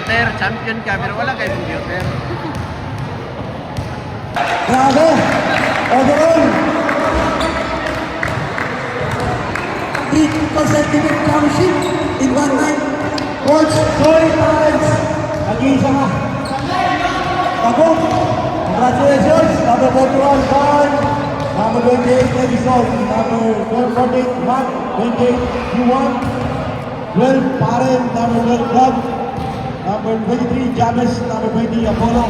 computer, champion ka, pero wala kay computer. Grabe! Overall! 3 consecutive championship in one night. Coach Joy Parents, nag-iisa ka. Ako, congratulations! Number 41, Carl. Number 28, Edison. Number 48, Matt. 28, Yuan. 12, Paren. Number 12, Bob. Number 23, James. Number 20, Apollo.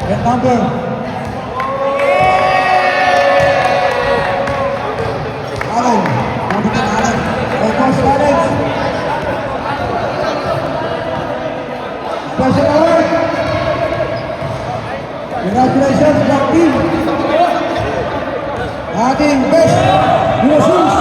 And number Alan. Number 10, Alan. And Coach Parents. Special award. Congratulations, Black Team. Ating best USUs.